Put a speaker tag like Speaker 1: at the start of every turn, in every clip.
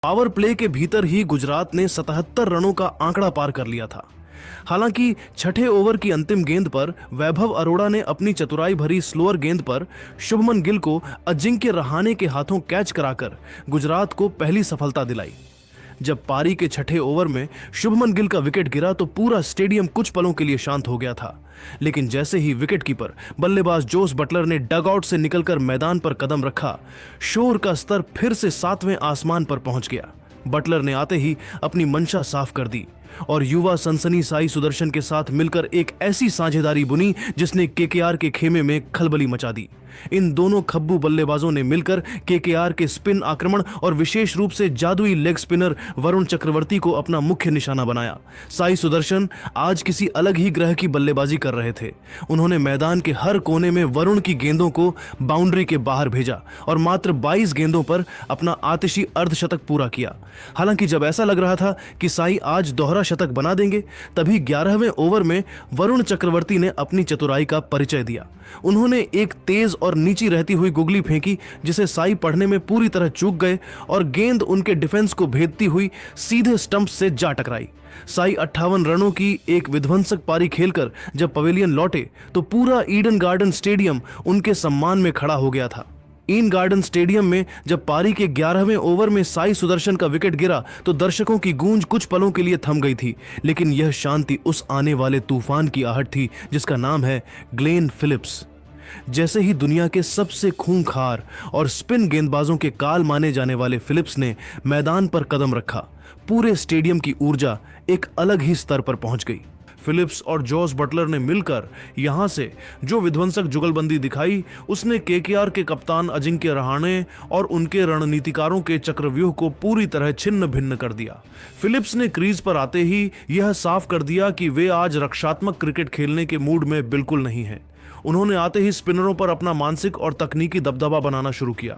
Speaker 1: Power play के भीतर ही गुजरात ने 77 रनों का आंकड़ा पार कर लिया था। हालांकि छठे ओवर की अंतिम गेंद पर वैभव अरोड़ा ने अपनी चतुराई भरी स्लोअर गेंद पर शुभमन गिल को अजिंक्य रहाणे के हाथों कैच कराकर गुजरात को पहली सफलता दिलाई। जब पारी के छठे ओवर में शुभमन गिल का विकेट गिरा तो पूरा स्टेडियम कुछ पलों के लिए शांत हो गया था। लेकिन जैसे ही विकेटकीपर बल्लेबाज जोस बटलर ने डगआउट से निकलकर मैदान पर कदम रखा, शोर का स्तर फिर से 7वें आसमान पर पहुंच गया। बटलर ने आते ही अपनी मंशा साफ कर दी और युवा सनसनी साई सुदर्शन के साथ मिलकर एक ऐसी साझेदारी बुनी जिसने केकेआर के खेमे में खलबली मचा दी। इन दोनों खब्बू बल्लेबाजों ने मिलकर केकेआर के स्पिन आक्रमण और विशेष रूप से जादुई लेग स्पिनर वरुण चक्रवर्ती को अपना मुख्य निशाना बनाया। साई सुदर्शन आज किसी अलग ही ग्रह की बल्लेबाजी कर रहे थे। उन्होंने मैदान के हर कोने में वरुण की गेंदों को बाउंड्री के बाहर भेजा और मात्र 22 गेंदों पर अपना आतिशी अर्धशतक पूरा किया। हालांकि जब ऐसा लग रहा था कि साई आज दोहरा शतक बना देंगे, तभी 11वें ओवर में वरुण चक्रवर्ती ने अपनी चतुराई का परिचय दिया। उन्होंने एक तेज और नीची रहती हुई गुगली फेंकी जिसे साई पढ़ने में पूरी तरह चूक गए और गेंद उनके डिफेंस को भेदती हुई सीधे स्टंप से जा टकराई। साई 58 रनों की एक विध्वंसक पारी खेलकर जब पवेलियन लौटे तो पूरा ईडन गार्डन स्टेडियम उनके सम्मान में खड़ा हो गया था। ईडन गार्डन स्टेडियम में जब पारी के 11वें ओवर में साई सुदर्शन का विकेट गिरा तो दर्शकों की गूंज कुछ पलों के लिए थम गई थी। लेकिन यह शांति उस आने वाले तूफान की आहट थी जिसका नाम है ग्लेन फिलिप्स। जैसे ही दुनिया के सबसे खूंखार और स्पिन गेंदबाजों के काल माने जाने वाले फिलिप्स ने मैदान पर कदम रखा, पूरे स्टेडियम की ऊर्जा एक अलग ही स्तर पर पहुंच गई। फिलिप्स और जोस बटलर ने मिलकर यहां से जो विध्वंसक जुगलबंदी दिखाई, उसने केकेआर के कप्तान अजिंक्य रहाणे और उनके रणनीतिकारों के चक्रव्यूह को पूरी तरह छिन्न भिन्न कर दिया। फिलिप्स ने क्रीज पर आते ही यह साफ कर दिया कि वे आज रक्षात्मक क्रिकेट खेलने के मूड में बिल्कुल नहीं हैं। उन्होंने आते ही स्पिनरों पर अपना मानसिक और तकनीकी दबदबा बनाना शुरू किया।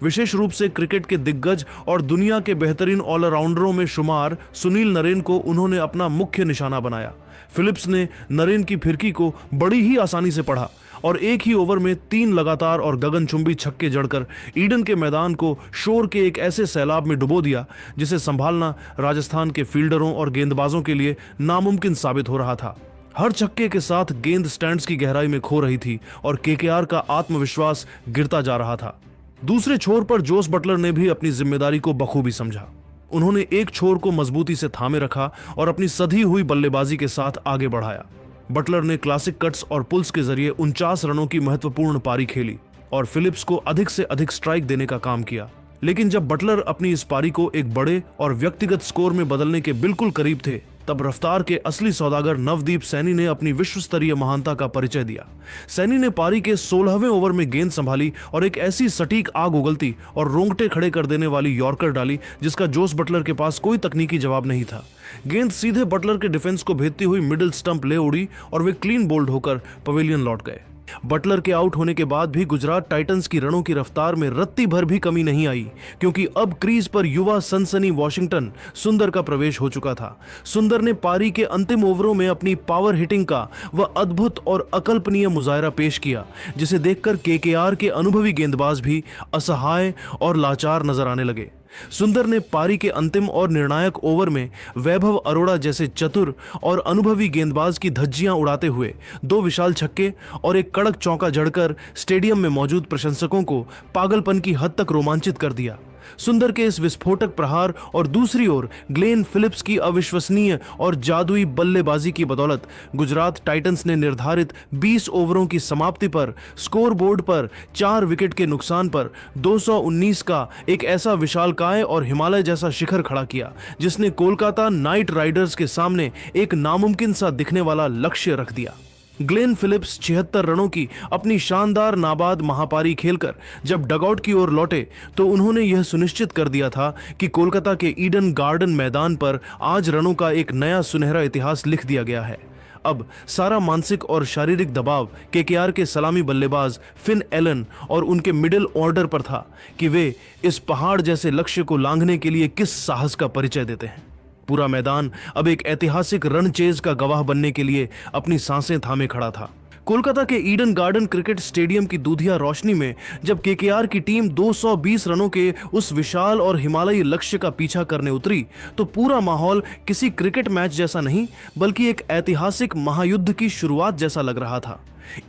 Speaker 1: विशेष रूप से क्रिकेट के दिग्गज और दुनिया के बेहतरीन ऑलराउंडरों में शुमार सुनील नरेन को उन्होंने अपना मुख्य निशाना बनाया। फिलिप्स ने नरेन की फिरकी को बड़ी ही आसानी से पढ़ा और एक ही ओवर में 3 लगातार और गगनचुंबी छक्के जड़कर ईडन के मैदान को शोर के एक ऐसे सैलाब में डुबो दिया जिसे संभालना राजस्थान के फील्डरों और गेंदबाजों के लिए नामुमकिन साबित हो रहा था। हर छक्के के साथ गेंद स्टैंड्स की गहराई में खो रही थी और केकेआर का आत्मविश्वास गिरता जा रहा था। दूसरे छोर पर जोस बटलर ने भी अपनी जिम्मेदारी को बखूबी समझा। उन्होंने एक छोर को मजबूती से थामे रखा और अपनी सधी हुई बल्लेबाजी के साथ आगे बढ़ाया। बटलर ने क्लासिक कट्स और पुल्स के जरिए 49 रनों की महत्वपूर्ण पारी खेली और फिलिप्स को अधिक से अधिक स्ट्राइक देने का काम किया। लेकिन जब बटलर अपनी इस पारी को एक बड़े और व्यक्तिगत स्कोर में बदलने के बिल्कुल करीब थे, तब रफ्तार के असली सौदागर नवदीप सैनी ने अपनी विश्व स्तरीय महानता का परिचय दिया। सैनी ने पारी के 16वें ओवर में गेंद संभाली और एक ऐसी सटीक आग उगलती और रोंगटे खड़े कर देने वाली यॉर्कर डाली जिसका जोस बटलर के पास कोई तकनीकी जवाब नहीं था। गेंद सीधे बटलर के डिफेंस को भेदती हुई मिडिल स्टंप ले उड़ी और वे क्लीन बोल्ड होकर पवेलियन लौट गए। बटलर के आउट होने के बाद भी गुजरात टाइटंस की रनों की रफ्तार में रत्ती भर भी कमी नहीं आई, क्योंकि अब क्रीज पर युवा सनसनी वॉशिंगटन सुंदर का प्रवेश हो चुका था। सुंदर ने पारी के अंतिम ओवरों में अपनी पावर हिटिंग का वह अद्भुत और अकल्पनीय मुजाहरा पेश किया जिसे देखकर केकेआर के अनुभवी गेंदबाज भी असहाय और लाचार नजर आने लगे। सुंदर ने पारी के अंतिम और निर्णायक ओवर में वैभव अरोड़ा जैसे चतुर और अनुभवी गेंदबाज की धज्जियां उड़ाते हुए 2 विशाल छक्के और एक कड़क चौका जड़कर स्टेडियम में मौजूद प्रशंसकों को पागलपन की हद तक रोमांचित कर दिया। सुंदर के इस विस्फोटक प्रहार और दूसरी ओर ग्लेन फिलिप्स की अविश्वसनीय और जादुई बल्लेबाजी की बदौलत गुजरात टाइटंस ने निर्धारित 20 ओवरों की समाप्ति पर स्कोरबोर्ड पर 4 विकेट के नुकसान पर 219 का एक ऐसा विशालकाय और हिमालय जैसा शिखर खड़ा किया जिसने कोलकाता नाइट राइडर्स के सामने एक नामुमकिन सा दिखने वाला लक्ष्य रख दिया। ग्लेन फिलिप्स 76 रनों की अपनी शानदार नाबाद महापारी खेलकर जब डगआउट की ओर लौटे तो उन्होंने यह सुनिश्चित कर दिया था कि कोलकाता के ईडन गार्डन मैदान पर आज रनों का एक नया सुनहरा इतिहास लिख दिया गया है। अब सारा मानसिक और शारीरिक दबाव केकेआर के सलामी बल्लेबाज फिन एलन और उनके मिडिल ऑर्डर पर था कि वे इस पहाड़ जैसे लक्ष्य को लांघने के लिए किस साहस का परिचय देते हैं। पूरा मैदान अब एक ऐतिहासिक रन चेज का गवाह बनने के लिए अपनी सांसें थामे खड़ा था। कोलकाता के ईडन गार्डन क्रिकेट स्टेडियम की दूधिया रोशनी में जब केकेआर की टीम 220 रनों के उस विशाल और हिमालयी लक्ष्य का पीछा करने उतरी तो पूरा माहौल किसी क्रिकेट मैच जैसा नहीं बल्कि एक ऐतिहासिक महायुद्ध की शुरुआत जैसा लग रहा था।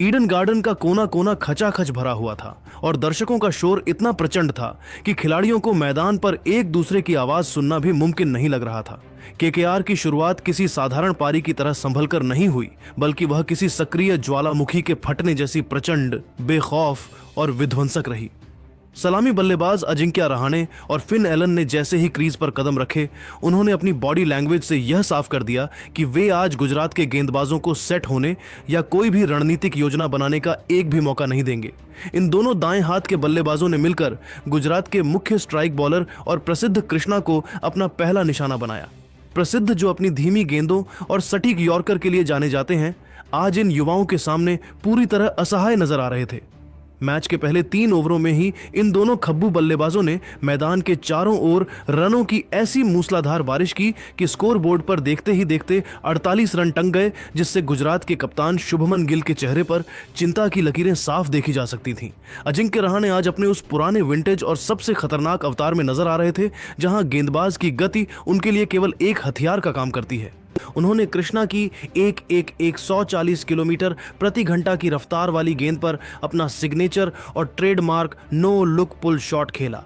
Speaker 1: ईडन गार्डन का कोना कोना खचाखच भरा हुआ था और दर्शकों का शोर इतना प्रचंड था कि खिलाड़ियों को मैदान पर एक दूसरे की आवाज सुनना भी मुमकिन नहीं लग रहा था। केकेआर की शुरुआत किसी साधारण पारी की तरह संभलकर नहीं हुई बल्कि वह किसी सक्रिय ज्वालामुखी के फटने जैसी प्रचंड, बेखौफ और विध्वंसक रही। सलामी बल्लेबाज अजिंक्य रहाणे और फिन एलन ने जैसे ही क्रीज पर कदम रखे, उन्होंने अपनी बॉडी लैंग्वेज से यह साफ कर दिया कि वे आज गुजरात के गेंदबाजों को सेट होने या कोई भी रणनीतिक योजना बनाने का एक भी मौका नहीं देंगे। इन दोनों दाएं हाथ के बल्लेबाजों ने मिलकर गुजरात के मुख्य स्ट्राइक बॉलर और प्रसिद्ध कृष्णा को अपना पहला निशाना बनाया। प्रसिद्ध जो अपनी धीमी गेंदों और सटीक यॉर्कर के लिए जाने जाते हैं, आज इन युवाओं के सामने पूरी तरह असहाय नजर आ रहे थे। मैच के पहले 3 ओवरों में ही इन दोनों खब्बू बल्लेबाजों ने मैदान के चारों ओर रनों की ऐसी मूसलाधार बारिश की कि स्कोर बोर्ड पर देखते ही देखते 48 रन टंग गए, जिससे गुजरात के कप्तान शुभमन गिल के चेहरे पर चिंता की लकीरें साफ देखी जा सकती थीं। अजिंक्य रहाणे आज अपने उस पुराने विंटेज और सबसे खतरनाक अवतार में नजर आ रहे थे, जहां गेंदबाज की गति उनके लिए केवल एक हथियार का काम करती है। उन्होंने कृष्णा की 140 किलोमीटर प्रति घंटा की रफ्तार वाली गेंद पर अपना सिग्नेचर और trademark no look pull shot खेला।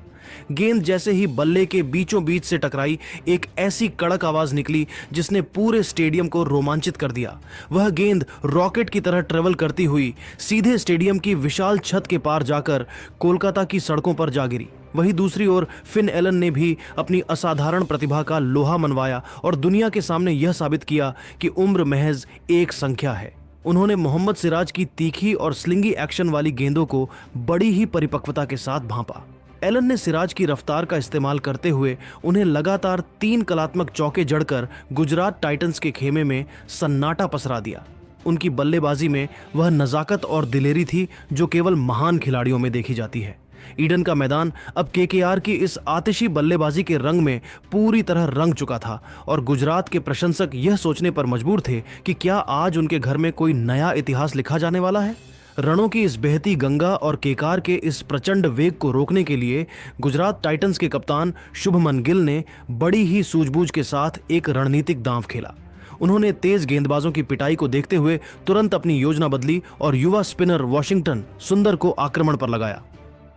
Speaker 1: गेंद जैसे ही बल्ले के बीचों बीच से टकराई, एक ऐसी कड़क आवाज निकली जिसने पूरे स्टेडियम को रोमांचित कर दिया। वह गेंद रॉकेट की तरह ट्रेवल करती हुई सीधे स्टेडियम की विशाल छत के पार जाकर कोलकाता की सड़कों पर जा गिरी। वहीं दूसरी ओर फिन एलन ने भी अपनी असाधारण प्रतिभा का लोहा मनवाया और दुनिया के सामने यह साबित किया कि उम्र महज एक संख्या है। उन्होंने मोहम्मद सिराज की तीखी और स्लिंगी एक्शन वाली गेंदों को बड़ी ही परिपक्वता के साथ भांपा। एलन ने सिराज की रफ्तार का इस्तेमाल करते हुए उन्हें लगातार 3 कलात्मक चौके जड़कर गुजरात टाइटंस के खेमे में सन्नाटा पसरा दिया। उनकी बल्लेबाजी में वह नजाकत और दिलेरी थी जो केवल महान खिलाड़ियों में देखी जाती है। ईडन का मैदान अब केकेआर की इस आतिशी बल्लेबाजी के रंग में पूरी तरह रंग चुका था और गुजरात के प्रशंसक यह सोचने पर मजबूर थे कि क्या आज उनके घर में कोई नया इतिहास लिखा जाने वाला है। रणों की इस बहती गंगा और केकेआर के इस प्रचंड वेग को रोकने के लिए गुजरात टाइटंस के कप्तान शुभमन गिल ने बड़ी ही सूझबूझ के साथ एक रणनीतिक दांव खेला। उन्होंने तेज गेंदबाजों की पिटाई को देखते हुए तुरंत अपनी योजना बदली और युवा स्पिनर वॉशिंगटन सुंदर को आक्रमण पर लगाया।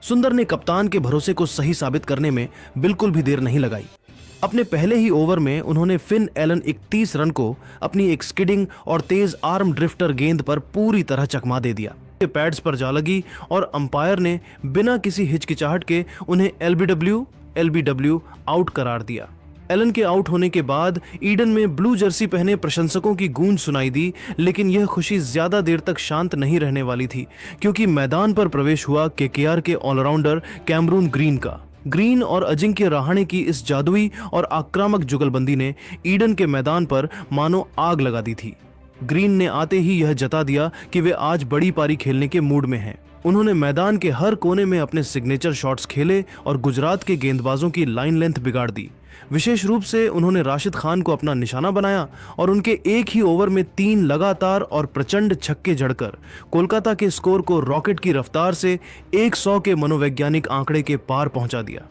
Speaker 1: सुंदर ने कप्तान के भरोसे को सही साबित करने में बिल्कुल भी देर नहीं लगाई। अपने पहले ही ओवर में उन्होंने फिन एलन 31 रन को अपनी एक स्किडिंग और तेज आर्म ड्रिफ्टर गेंद पर पूरी तरह चकमा दे दिया। पैड्स पर जा लगी और अंपायर ने बिना किसी हिचकिचाहट के उन्हें एलबीडब्ल्यू आउट करार दिया। एलन के आउट होने के बाद ईडन में ब्लू जर्सी पहने प्रशंसकों की गूंज सुनाई दी, लेकिन यह खुशी ज्यादा देर तक शांत नहीं रहने वाली थी, क्योंकि मैदान पर प्रवेश हुआ केकेआर के ऑलराउंडर कैमरून ग्रीन का। ग्रीन और अजिंक्य रहाणे की इस जादुई और आक्रामक जुगलबंदी ने ईडन के मैदान पर मानो आग लगा दी थी। ग्रीन ने आते ही यह जता दिया कि वे आज बड़ी पारी खेलने के मूड में हैं। उन्होंने मैदान के हर कोने में अपने सिग्नेचर शॉट्स खेले और गुजरात के गेंदबाजों की लाइन लेंथ बिगाड़ दी। विशेष रूप से उन्होंने राशिद खान को अपना निशाना बनाया और उनके एक ही ओवर में 3 लगातार और प्रचंड छक्के जड़कर कोलकाता के स्कोर को रॉकेट की रफ्तार से 100 के मनोवैज्ञानिक आंकड़े के पार पहुंचा दिया।